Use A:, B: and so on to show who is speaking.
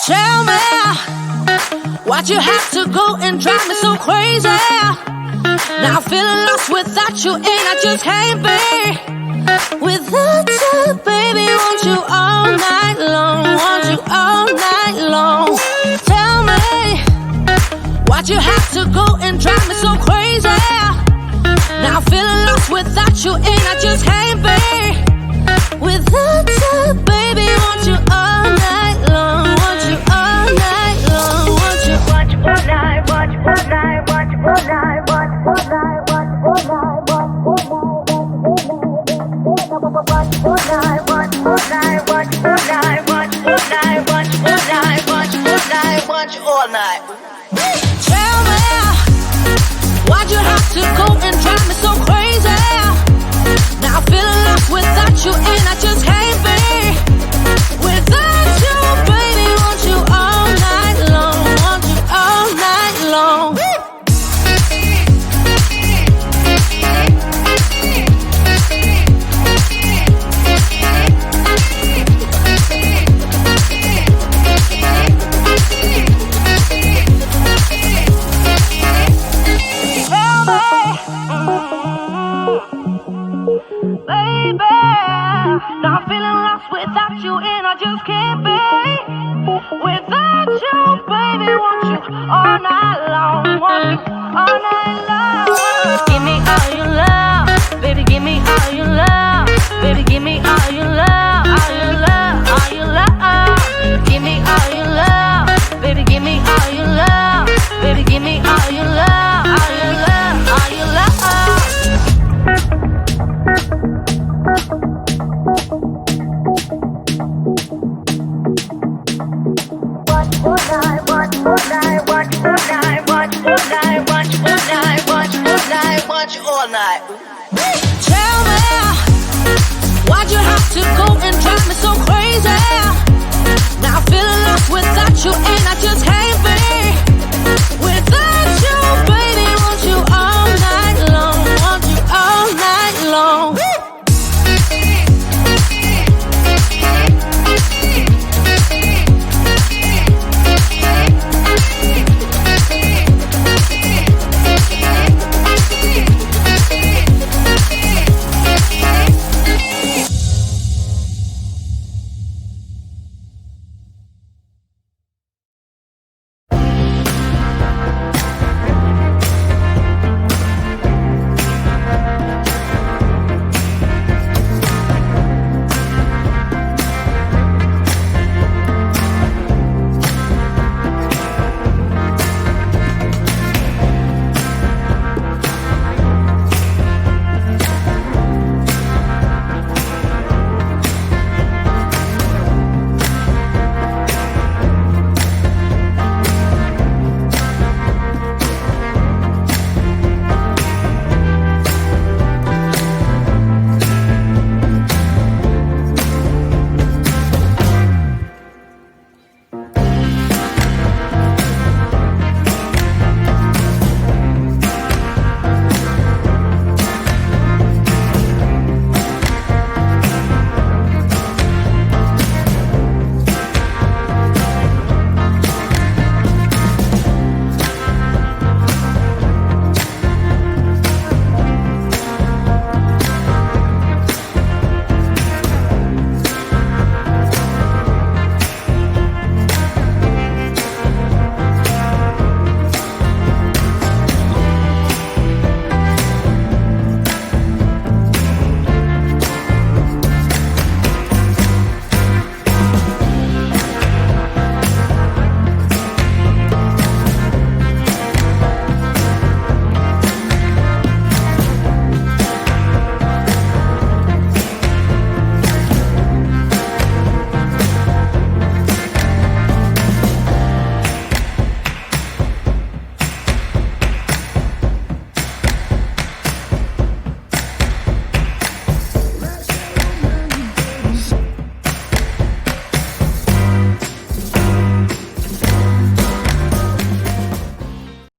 A: Tell me why'd you have to go and drive me so crazy? Now I'm feeling lost without you, and I just can't be without you, baby. Want you all night long, want you all night long. Tell me why'd you have to go and drive me so crazy? Now I'm feeling lost without you, and I just can't be without you, baby. Want you all night long, want you all night long, want you. Watch all night, watch all night, watch all night, watch all night, watch all night, watch all night, watch all night, watch all night, watch all night, watch all night, watch all night, watch all night. Tell me why'd you have to go and drive me so crazy? Now I'm feeling lost without you, and I just can't be without you, baby. Want you all night long, want you all night long. Baby, now I'm feeling lost without you, and I just can't be without you, baby. Want you all night long, want you all night long. Give me all your love, baby. Give me all your love, baby. Give me all your love, all your love, all your love. Give me all your love, baby. Give me all your love, baby. Give me all your love, all your love, all your love. Watch all night. Tell me why'd you have to go and drive me so crazy? Now I'm feeling lost without you, and I just can't.